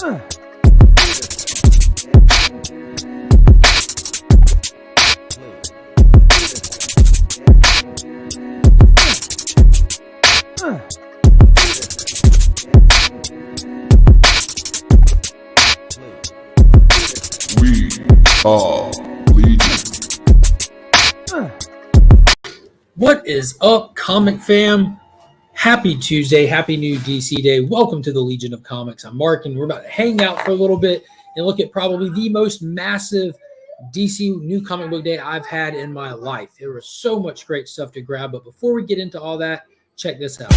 We are Legion. What is up, comic fam? Happy Tuesday, happy new DC day. Welcome to the Legion of Comics. I'm Mark, and we're about to hang out for a little bit and look at probably the most massive DC new comic book day I've had in my life. There was so much great stuff to grab, but before we get into all that, check this out.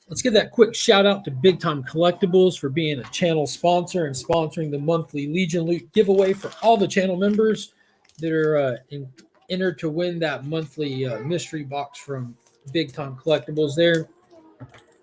Let's give that quick shout out to Big Time Collectibles for being a channel sponsor and sponsoring the monthly Legion Loot giveaway for all the channel members that are entered to win that monthly mystery box from Big Time Collectibles there.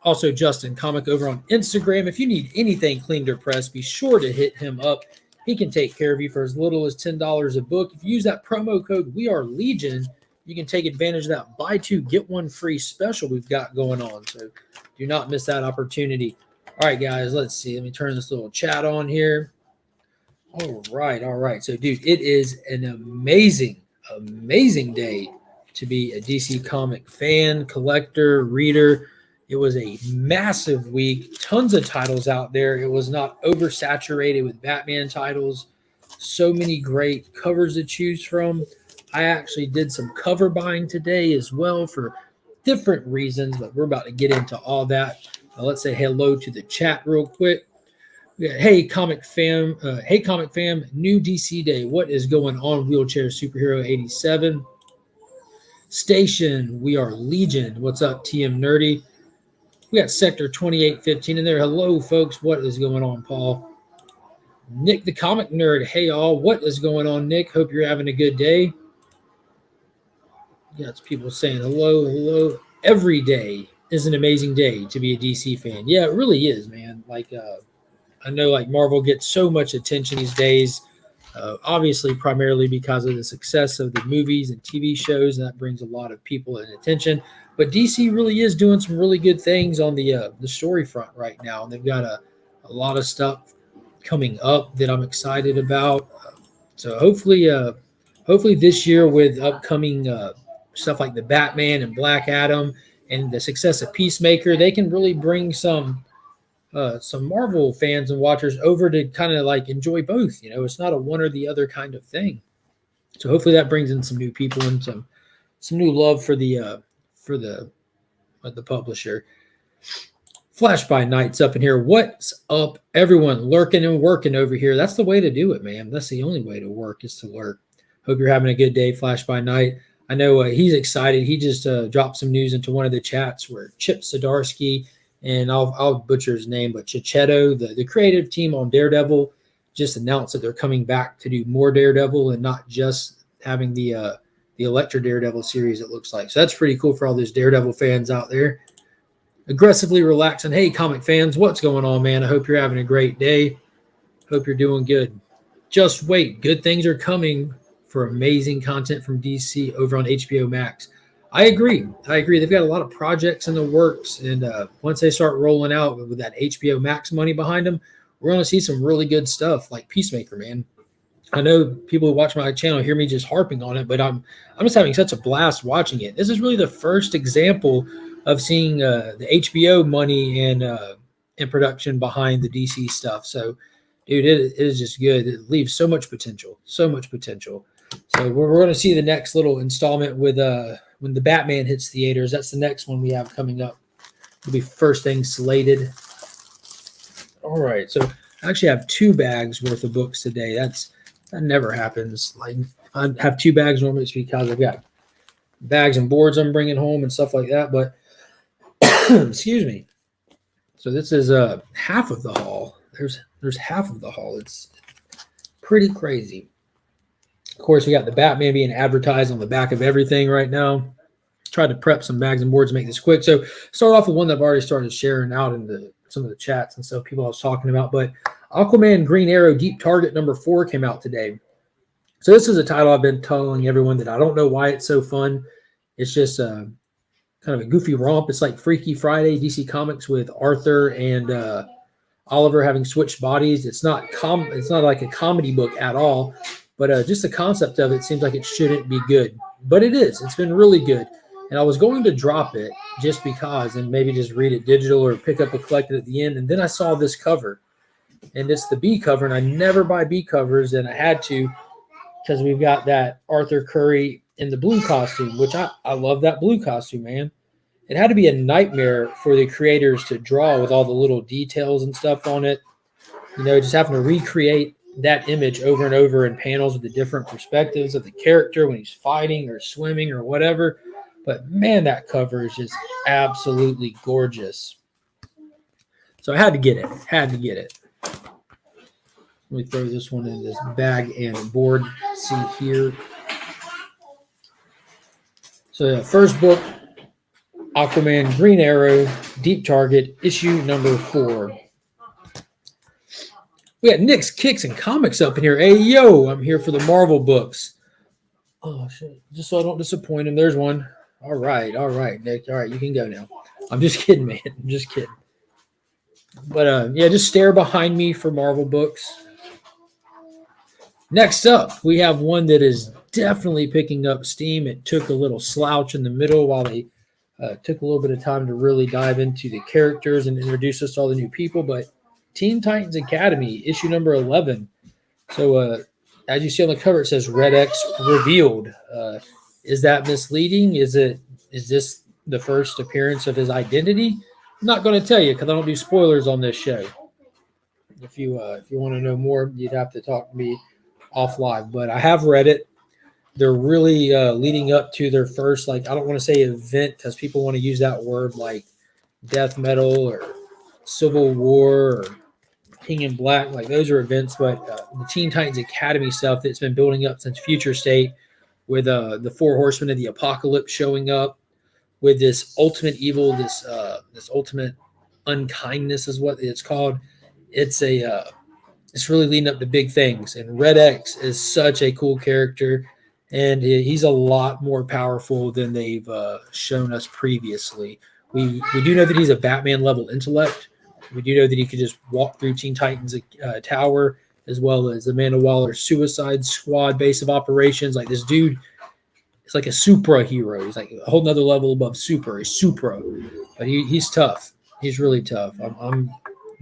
Also, Justin Comic over on Instagram. If you need anything cleaned or pressed, be sure to hit him up. He can take care of you for as little as $10 a book. If you use that promo code We Are Legion, you can take advantage of that buy two, get one free special we've got going on. So do not miss that opportunity. All right, guys, let's see. Let me turn this little chat on here. All right. So, dude, it is an amazing day to be a DC comic fan, collector, reader. It was a massive week. Tons of titles out there. It was not oversaturated with Batman titles. So many great covers to choose from. I actually did some cover buying today as well for different reasons, but we're about to get into all that. Let's say hello to the chat real quick. We got, hey comic fam, new DC day. What is going on? Wheelchair Superhero 87 Station. We are Legion. What's up, TM Nerdy? We got Sector 2815 in there. Hello, folks. What is going on, Paul? Nick the Comic Nerd. Hey, all. What is going on, Nick? Hope you're having a good day. Yeah, it's people saying hello. Every day is an amazing day to be a DC fan. Yeah, it really is, man. Like, I know like Marvel gets so much attention these days, obviously primarily because of the success of the movies and TV shows, and that brings a lot of people in attention. But DC really is doing some really good things on the story front right now. And they've got a lot of stuff coming up that I'm excited about. So hopefully this year with upcoming stuff like the Batman and Black Adam and the success of Peacemaker, they can really bring some Marvel fans and watchers over to kind of like enjoy both. You know, it's not a one or the other kind of thing. So hopefully that brings in some new people and some new love for the publisher. Flash by Night's up in here. What's up, everyone? Lurking and working over here. That's the way to do it, man. That's the only way to work is to lurk. Hope you're having a good day, Flash by Night. I know he's excited. He just dropped some news into one of the chats where Chip Zdarsky and I'll butcher his name, but Chichetto, the creative team on Daredevil, just announced that they're coming back to do more Daredevil and not just having the Elektra Daredevil series, it looks like. So that's pretty cool for all those Daredevil fans out there. Aggressively relaxing. Hey, comic fans, what's going on, man? I hope you're having a great day. Hope you're doing good. Just wait. Good things are coming for amazing content from DC over on HBO Max. I agree. They've got a lot of projects in the works, and once they start rolling out with that HBO Max money behind them, we're going to see some really good stuff like Peacemaker, man. I know people who watch my channel hear me just harping on it, but I'm just having such a blast watching it. This is really the first example of seeing the HBO money and production behind the DC stuff. So, dude, it is just good. It leaves so much potential. So we're going to see the next little installment with when the Batman hits theaters. That's the next one we have coming up. It'll be first thing slated. All right, so I actually have 2 bags worth of books today. That never happens. Like I have 2 bags normally. It's because I've got bags and boards I'm bringing home and stuff like that. But excuse me. So this is half of the haul. There's half of the haul. It's pretty crazy. Of course, we got the Batman being advertised on the back of everything right now. Tried to prep some bags and boards to make this quick. So start off with one that I've already started sharing out in some of the chats and stuff people I was talking about. But Aquaman Green Arrow Deep Target number 4 came out today. So this is a title I've been telling everyone that I don't know why it's so fun. It's just kind of a goofy romp. It's like Freaky Friday, DC Comics with Arthur and Oliver having switched bodies. It's not like a comedy book at all, but just the concept of it seems like it shouldn't be good. But it is. It's been really good. And I was going to drop it just because and maybe just read it digital or pick up a collected at the end. And then I saw this cover. And it's the B cover. And I never buy B covers. And I had to because we've got that Arthur Curry in the blue costume, which I love that blue costume, man. It had to be a nightmare for the creators to draw with all the little details and stuff on it. You know, just having to recreate that image over and over in panels with the different perspectives of the character when he's fighting or swimming or whatever. But man, that cover is just absolutely gorgeous. So I had to get it. Let me throw this one in this bag and board. See here. So the first book, Aquaman Green Arrow Deep Target, issue number 4. We got Nick's Kicks and Comics up in here. Hey, yo, I'm here for the Marvel books. Oh, shit. Just so I don't disappoint him. There's one. All right, Nick. All right, you can go now. I'm just kidding, man. I'm just kidding. But, yeah, just stare behind me for Marvel books. Next up, we have one that is definitely picking up steam. It took a little slouch in the middle while they took a little bit of time to really dive into the characters and introduce us to all the new people. But Teen Titans Academy, issue number 11. So, as you see on the cover, it says Red X revealed. Is that misleading? Is this the first appearance of his identity? I'm not going to tell you because I don't do spoilers on this show. If you want to know more, you'd have to talk to me off live. But I have read it. They're really leading up to their first, like, I don't want to say event because people want to use that word like death metal or Civil War or King in Black. Like, those are events. But the Teen Titans Academy stuff that's been building up since Future State, with the 4 horsemen of the apocalypse showing up, with this ultimate evil, this ultimate unkindness is what it's called. It's really leading up to big things. And Red X is such a cool character, and he's a lot more powerful than they've shown us previously. We do know that he's a Batman level intellect. We do know that he could just walk through Teen Titans Tower, as well as Amanda Waller's Suicide Squad base of operations. Like, this dude is like a supra hero. He's like a whole nother level above super. He's supra, but he's tough. He's really tough. I'm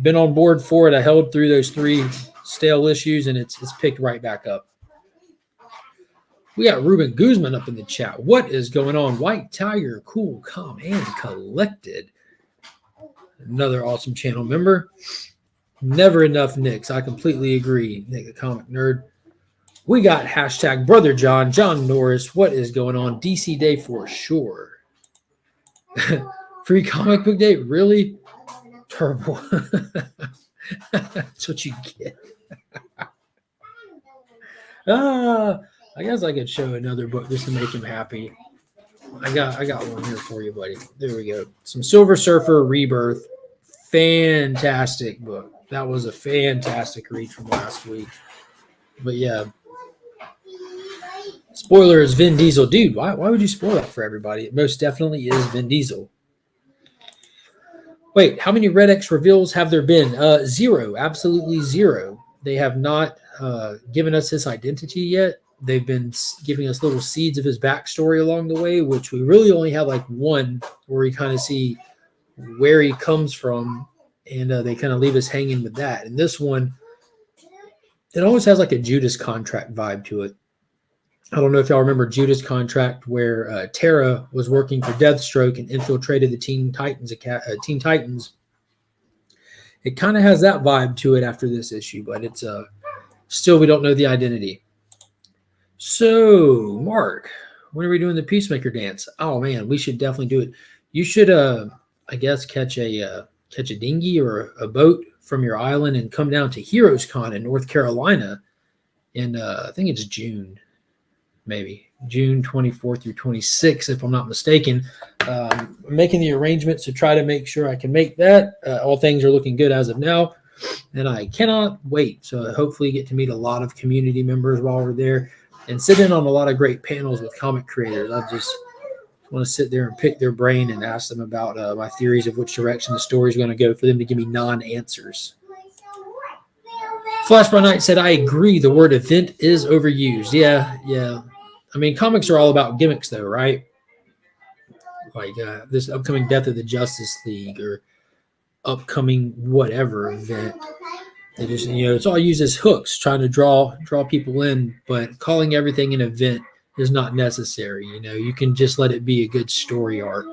been on board for it. I held through those 3 stale issues, and it's picked right back up. We got Ruben Guzman up in the chat. What is going on? White Tiger, cool, calm, and collected. Another awesome channel member. Never enough Nicks. I completely agree. Nick the Comic Nerd. We got hashtag Brother John Norris. What is going on? DC Day for sure. Free comic book day? Really? Turbo. That's what you get. I guess I could show another book just to make him happy. I got one here for you, buddy. There we go. Some Silver Surfer Rebirth. Fantastic book. That was a fantastic read from last week. But yeah. Spoiler is Vin Diesel. Dude, why would you spoil that for everybody? It most definitely is Vin Diesel. Wait, how many Red X reveals have there been? 0. Absolutely 0. They have not given us his identity yet. They've been giving us little seeds of his backstory along the way, which we really only have like one where we kind of see where he comes from, and they kind of leave us hanging with that. And this one, it almost has like a Judas Contract vibe to it. I don't know if y'all remember Judas Contract, where Tara was working for Deathstroke and infiltrated the Teen Titans, It kind of has that vibe to it after this issue, but it's still we don't know the identity. So, Mark, when are we doing the Peacemaker dance? Oh man, we should definitely do it. You should, I guess, catch a dinghy or a boat from your island and come down to Heroes Con in North Carolina in I think it's June, maybe June 24th through 26th, if I'm not mistaken. I'm making the arrangements to try to make sure I can make that. All things are looking good as of now, and I cannot wait. So hopefully get to meet a lot of community members while we're there and sit in on a lot of great panels with comic creators. I just want to sit there and pick their brain and ask them about my theories of which direction the story is going to go for them to give me non-answers. Flash by Night said, I agree. The word event is overused. Yeah. I mean, comics are all about gimmicks, though, right? Like this upcoming Death of the Justice League or upcoming whatever event. They just, it's all used as hooks, trying to draw people in, but calling everything an event is not necessary. You can just let it be a good story arc.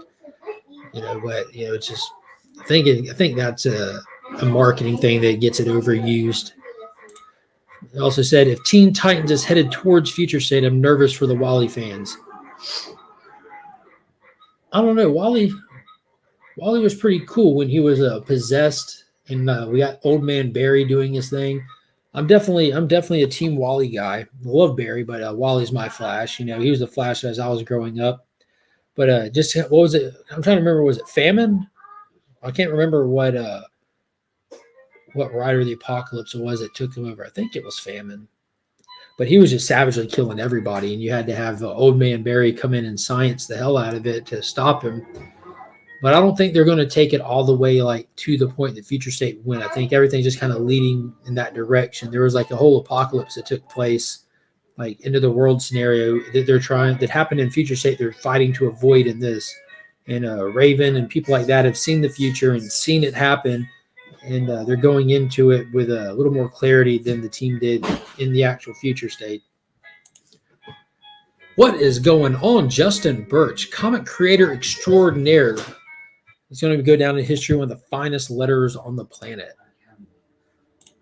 But it's just I think that's a marketing thing that gets it overused. It also said if Teen Titans is headed towards Future State, I'm nervous for the Wally fans. I don't know. Wally was pretty cool when he was possessed, and we got Old Man Barry doing his thing. I'm definitely a Team Wally guy. I love Barry, but Wally's my Flash. He was the Flash as I was growing up. But just what was it? I'm trying to remember. Was it Famine? I can't remember what Rider of the Apocalypse it was that took him over. I think it was Famine. But he was just savagely killing everybody, and you had to have Old Man Barry come in and science the hell out of it to stop him. But I don't think they're going to take it all the way to the point that Future State went. I think everything's just kind of leading in that direction. There was a whole apocalypse that took place, into the world scenario that happened in Future State. They're fighting to avoid in this. And Raven and people like that have seen the future and seen it happen. And they're going into it with a little more clarity than the team did in the actual Future State. What is going on? Justin Birch, comic creator extraordinaire. He's going to go down in history, one of the finest letters on the planet.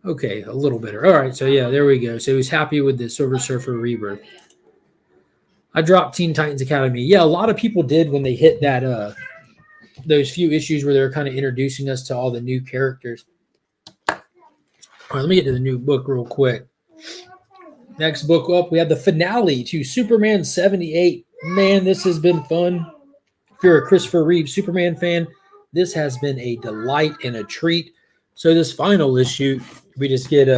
Okay, a little better. All right, so yeah, there we go. So he's happy with the Silver Surfer Rebirth. I dropped Teen Titans Academy. Yeah, a lot of people did when they hit that those few issues where they're kind of introducing us to all the new characters. All right, let me get to the new book real quick. Next book up, we have the finale to Superman 78. Man, this has been fun. If you're a Christopher Reeve Superman fan, this has been a delight and a treat. So this final issue, we just get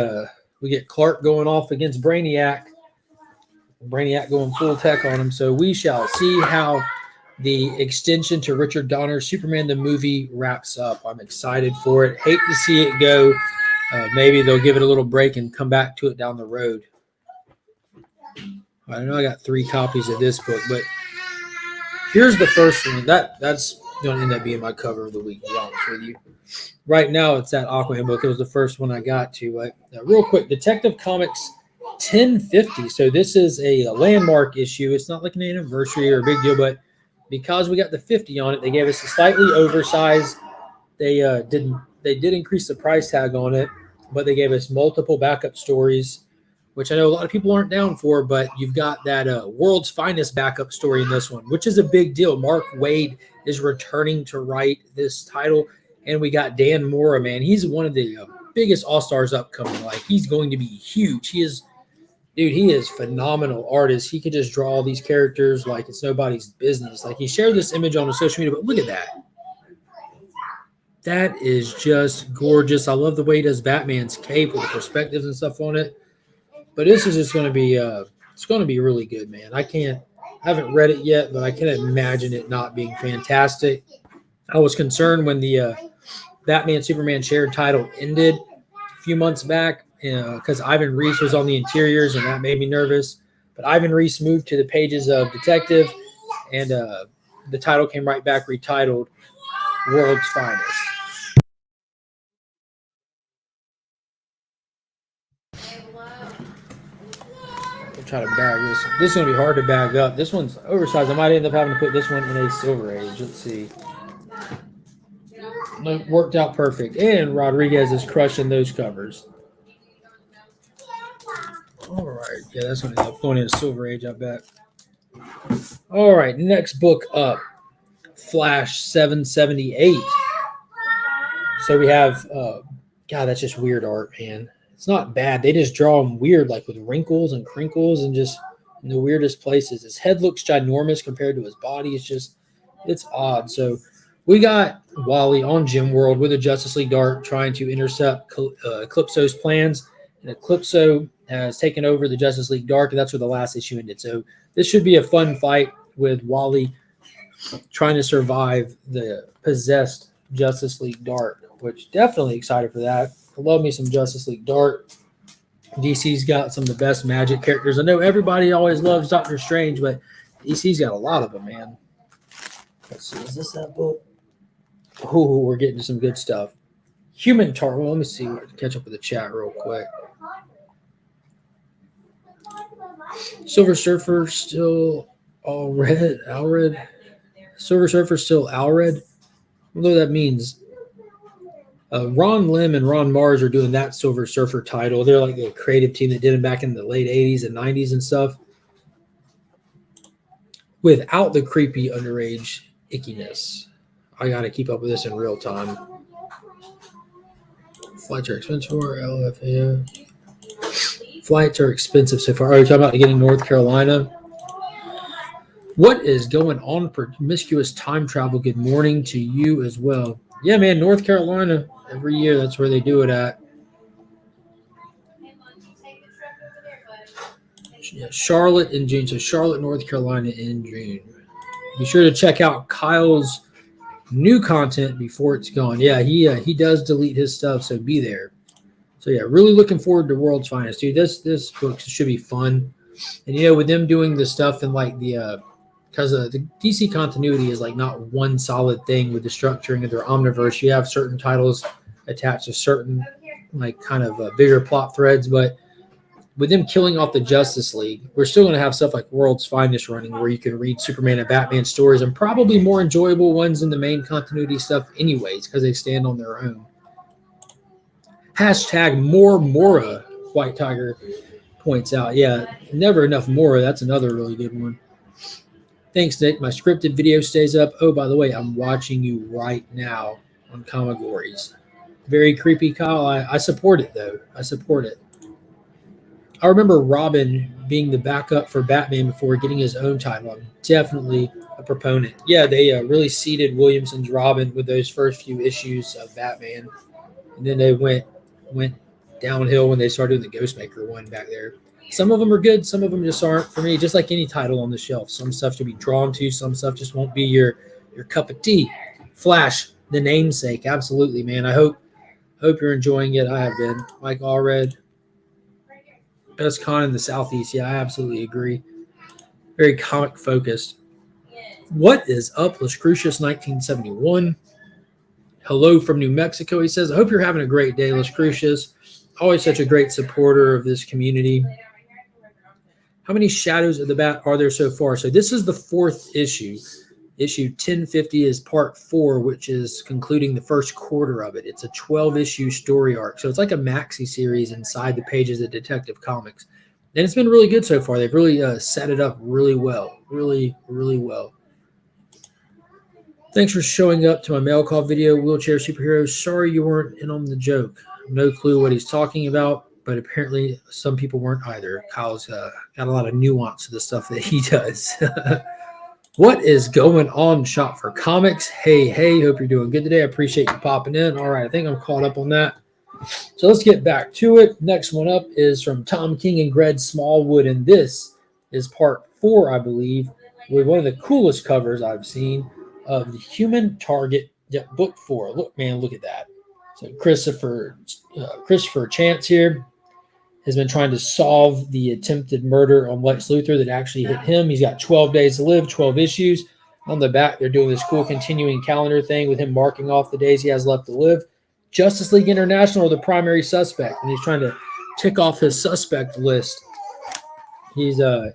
Clark going off against Brainiac. Brainiac going full tech on him. So we shall see how the extension to Richard Donner's Superman the movie wraps up. I'm excited for it. Hate to see it go. Maybe they'll give it a little break and come back to it down the road. I know I got 3 copies of this book, but here's the first one. That's going to end up being my cover of the week, to be honest with you. Right now, it's that Aquaman book. It was the first one I got to. Real quick, Detective Comics 1050. So this is a landmark issue. It's not like an anniversary or a big deal, but because we got the 50 on it, they gave us a slightly oversized. They did increase the price tag on it, but they gave us multiple backup stories, which I know a lot of people aren't down for, but you've got that World's Finest backup story in this one, which is a big deal. Mark Waid is returning to write this title, and we got Dan Mora, man. He's one of the biggest all-stars upcoming. He's going to be huge. He is phenomenal artist. He could just draw all these characters like it's nobody's business. He shared this image on social media, but look at that. That is just gorgeous. I love the way he does Batman's cape with the perspectives and stuff on it. But this is just going to be it's going to be really good, man. I haven't read it yet, but I can imagine it not being fantastic. I was concerned when the Batman Superman shared title ended a few months back because Ivan Reis was on the interiors, and that made me nervous. But Ivan Reis moved to the pages of Detective, and the title came right back retitled World's Finest. Try to bag this. This is going to be hard to bag up. This one's oversized. I might end up having to put this one in a Silver Age. Let's see. It worked out perfect. And Rodriguez is crushing those covers. All right. Yeah, that's going to end up going into Silver Age, I bet. All right. Next book up, Flash 778. So we have, God, that's just weird art, man. It's not bad. They just draw him weird, like with wrinkles and crinkles and just in the weirdest places. His head looks ginormous compared to his body. It's odd. So we got Wally on Gem World with a Justice League Dark trying to intercept Eclipso's plans. And Eclipso has taken over the Justice League Dark, and that's where the last issue ended. So this should be a fun fight with Wally trying to survive the possessed Justice League Dark, which definitely excited for that. I love me some Justice League Dark. DC's got some of the best Magic characters. I know everybody always loves Doctor Strange, but DC's got a lot of them, man. Let's see. Is this that book? Oh, we're getting some good stuff. Human Target. Well, let me see. Catch up with the chat real quick. Silver Surfer still Alred. Silver Surfer still Alred. I don't know what that means. Ron Lim and Ron Mars are doing that Silver Surfer title. They're like the creative team that did it back in the late 80s and 90s and stuff. Without the creepy underage ickiness. I got to keep up with this in real time. Flights are expensive for LFA. Flights are expensive so far. Are you talking about getting North Carolina? What is going on, promiscuous time travel? Good morning to you as well. Yeah, man, North Carolina. Every year, that's where they do it at. Yeah, Charlotte in June. So Charlotte, North Carolina in June. Be sure to check out Kyle's new content before it's gone. Yeah, he does delete his stuff, so be there. So yeah, really looking forward to World's Finest, dude. This book should be fun. And with them doing the stuff in like the because the DC continuity is like not one solid thing with the structuring of their omniverse. You have certain titles attached to certain like kind of bigger plot threads, but with them killing off the Justice League, we're still going to have stuff like World's Finest running where you can read Superman and Batman stories and probably more enjoyable ones than the main continuity stuff anyways because they stand on their own. Hashtag more Mora, White Tiger points out. Yeah, never enough Mora. That's another really good one. Thanks, Nick. My scripted video stays up. Oh, by the way, I'm watching you right now on Comigories. Very creepy, Kyle. I support it, though. I support it. I remember Robin being the backup for Batman before getting his own title. I'm definitely a proponent. Yeah, they really seeded Williamson's Robin with those first few issues of Batman. And then they went downhill when they started doing the Ghostmaker one back there. Some of them are good. Some of them just aren't for me, just like any title on the shelf. Some stuff should be drawn to. Some stuff just won't be your cup of tea. Flash, the namesake. Absolutely, man. I hope you're enjoying it. I have been. Mike Allred. Best con in the Southeast. Yeah, I absolutely agree. Very comic focused. What is up, Lascrucius 1971? Hello from New Mexico. He says, I hope you're having a great day, Lascrucius. Always such a great supporter of this community. How many Shadows of the Bat are there so far? So this is the 4th issue. Issue 1050 is part 4, which is concluding the first quarter of it. It's a 12-issue story arc. So it's like a maxi series inside the pages of Detective Comics. And it's been really good so far. They've really set it up really well. Really, really well. Thanks for showing up to my mail call video, Wheelchair Superheroes. Sorry you weren't in on the joke. No clue what he's talking about, but apparently some people weren't either. Kyle's got a lot of nuance to the stuff that he does. What is going on, Shop for Comics? Hey, hope you're doing good today. I appreciate you popping in. All right, I think I'm caught up on that. So let's get back to it. Next one up is from Tom King and Greg Smallwood, and this is part 4, I believe, with one of the coolest covers I've seen of the Human Target. Yeah, book 4. Look, man, look at that. So Christopher Chance here has been trying to solve the attempted murder on Lex Luthor that actually hit him. He's got 12 days to live, 12 issues. On the back, they're doing this cool continuing calendar thing with him marking off the days he has left to live. Justice League International are the primary suspect, and he's trying to tick off his suspect list. He's got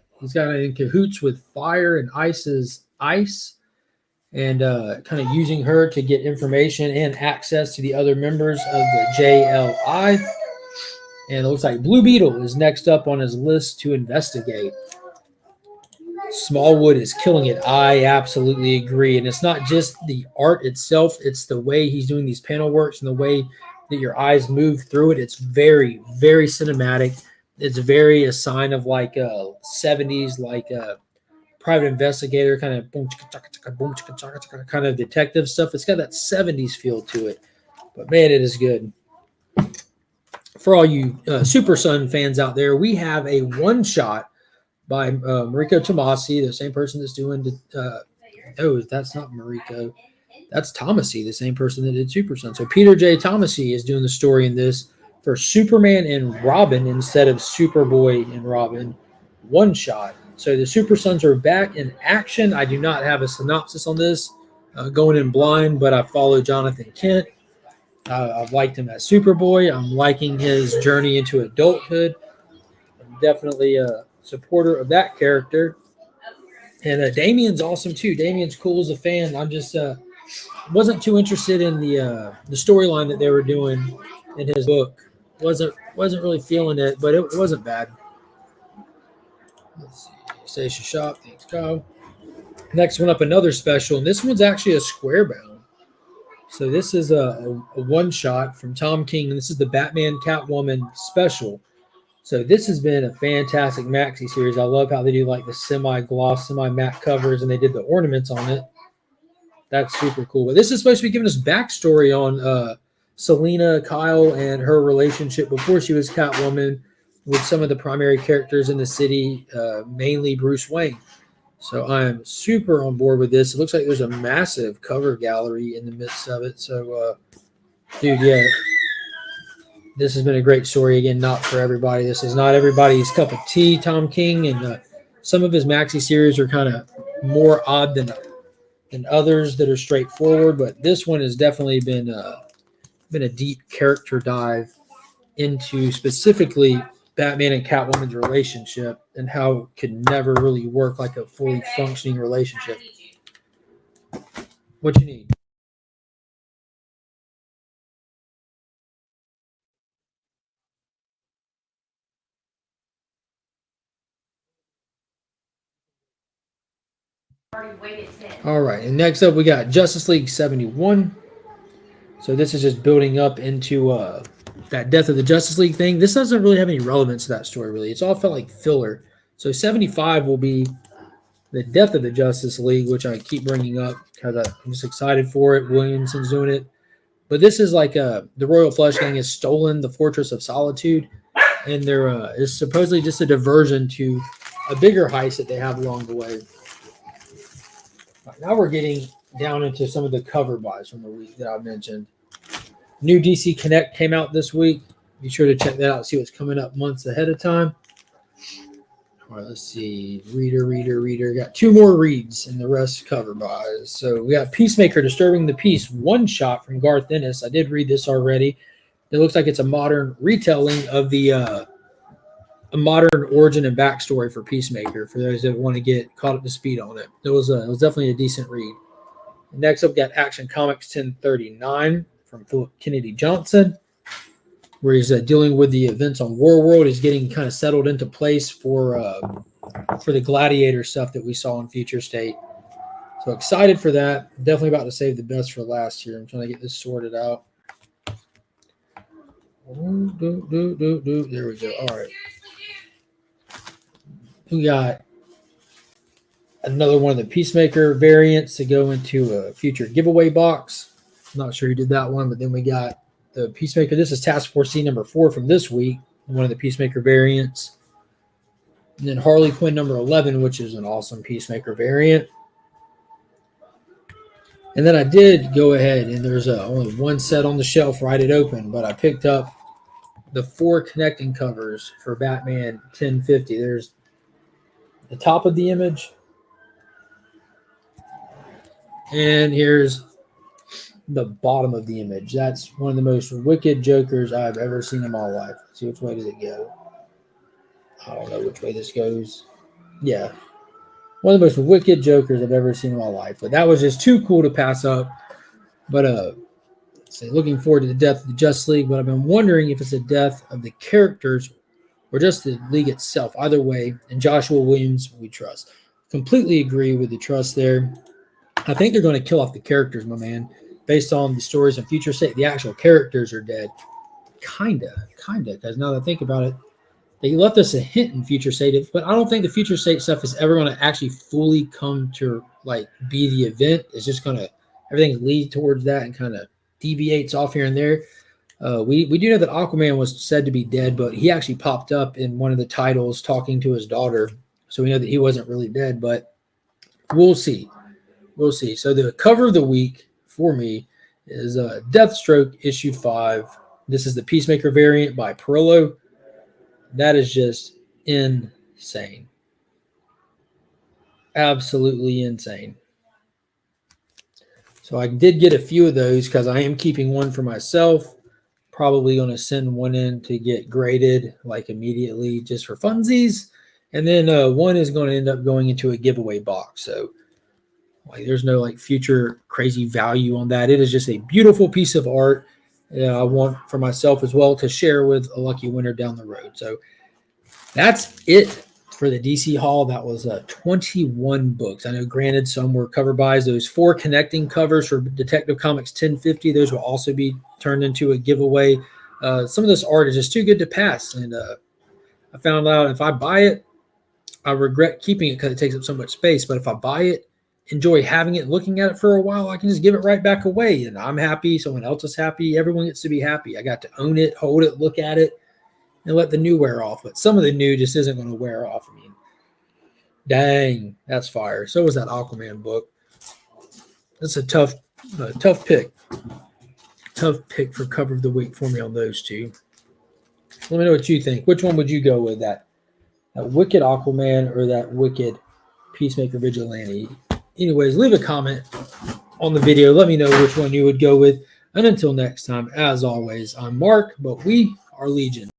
in cahoots with Fire and Ice. and kind of using her to get information and access to the other members of the JLI. And it looks like Blue Beetle is next up on his list to investigate. Smallwood is killing it. I absolutely agree. And it's not just the art itself, it's the way he's doing these panel works and the way that your eyes move through it. It's very, very cinematic. It's very a sign of like 70s, like private investigator kind of boom, boom, kind of detective stuff. It's got that 70s feel to it. But man, it is good. For all you Super Sun fans out there, we have a one shot by Mariko Tomasi, the same person that's doing that's not Mariko. That's Tomasi, the same person that did Super Sun. So Peter J. Tomasi is doing the story in this for Superman and Robin instead of Superboy and Robin. One shot. So the Super Sons are back in action. I do not have a synopsis on this going in blind, but I follow Jonathan Kent. I've liked him as Superboy. I'm liking his journey into adulthood. I'm definitely a supporter of that character. And Damien's awesome too. Damien's cool as a fan. I'm just wasn't too interested in the storyline that they were doing in his book. Wasn't really feeling it, but it wasn't bad. Let's see. Station Shop. Thanks, Kyle. Next one up, another special, and this one's actually a square bound. So this is a one shot from Tom King, and this is the Batman Catwoman special. So this has been a fantastic maxi series. I love how they do like the semi-gloss, semi-matte covers, and they did the ornaments on it. That's super cool. But this is supposed to be giving us backstory on Selena Kyle and her relationship before she was Catwoman with some of the primary characters in the city, mainly Bruce Wayne. So I'm super on board with this. It looks like there's a massive cover gallery in the midst of it. So, dude, yeah, this has been a great story. Again, not for everybody. This is not everybody's cup of tea, Tom King. And some of his maxi series are kind of more odd than others that are straightforward. But this one has definitely been a deep character dive into specifically Batman and Catwoman's relationship and how it could never really work like a fully functioning relationship. What you need? All right, and next up we got Justice League 71. So this is just building up into that Death of the Justice League thing. This doesn't really have any relevance to that story, really. It's all felt like filler. So 75 will be the Death of the Justice League, which I keep bringing up because I'm just excited for it. Williamson's doing it. But this is like the Royal Flush Gang has stolen the Fortress of Solitude, and there is supposedly just a diversion to a bigger heist that they have along the way. Right, now we're getting down into some of the cover buys from the week that I mentioned. New DC Connect came out this week. Be sure to check that out, see what's coming up months ahead of time. All right, let's see. Reader. Got two more reads and the rest cover buys. So we got Peacemaker Disturbing the Peace, one shot from Garth Ennis. I did read this already. It looks like it's a modern retelling of the a modern origin and backstory for Peacemaker for those that want to get caught up to speed on it. It was definitely a decent read. Next up, we got Action Comics 1039 from Philip Kennedy Johnson, where he's dealing with the events on War World. He's getting kind of settled into place for the Gladiator stuff that we saw in Future State. So excited for that. Definitely about to save the best for last year. I'm trying to get this sorted out. There we go. All right. We got another one of the Peacemaker variants to go into a future giveaway box. I'm not sure who did that one, but then we got the Peacemaker. This is Task Force C number 4 from this week, one of the Peacemaker variants. And then Harley Quinn number 11, which is an awesome Peacemaker variant. And then I did go ahead, and there's only one set on the shelf right at open, but I picked up the 4 connecting covers for Batman 1050. There's the top of the image, and here's the bottom of the image. That's one of the most wicked Jokers I've ever seen in my life. Let's see, which way does it go? I don't know which way this goes. Yeah. One of the most wicked Jokers I've ever seen in my life. But that was just too cool to pass up. But looking forward to the death of the Justice League. But I've been wondering if it's the death of the characters or just the league itself. Either way, and Joshua Williams, we trust. Completely agree with the trust there. I think they're going to kill off the characters, my man, based on the stories in Future State. The actual characters are dead. Kinda, because now that I think about it, they left us a hint in Future State, but I don't think the Future State stuff is ever going to actually fully come to like be the event. It's just going to everything lead towards that and kind of deviates off here and there. We do know that Aquaman was said to be dead, but he actually popped up in one of the titles talking to his daughter, so we know that he wasn't really dead. But we'll see. We'll see. So the cover of the week for me is Deathstroke issue 5. This is the Peacemaker variant by Perillo. That is just insane. Absolutely insane. So I did get a few of those because I am keeping one for myself. Probably going to send one in to get graded like immediately just for funsies. And then one is going to end up going into a giveaway box. So like there's no like future crazy value on that. It is just a beautiful piece of art. I want for myself as well to share with a lucky winner down the road. So that's it for the DC haul. That was 21 books. I know, granted, some were cover buys. Those 4 connecting covers for Detective Comics 1050, those will also be turned into a giveaway. Some of this art is just too good to pass. And I found out if I buy it, I regret keeping it because it takes up so much space. But if I buy it, enjoy having it, looking at it for a while, I can just give it right back away. And I'm happy. Someone else is happy. Everyone gets to be happy. I got to own it, hold it, look at it, and let the new wear off. But some of the new just isn't going to wear off. I mean, dang, that's fire. So was that Aquaman book. That's a tough pick. Tough pick for cover of the week for me on those two. Let me know what you think. Which one would you go with? That wicked Aquaman or that wicked Peacemaker Vigilante? Anyways, leave a comment on the video. Let me know which one you would go with. And until next time, as always, I'm Mark, but we are Legion.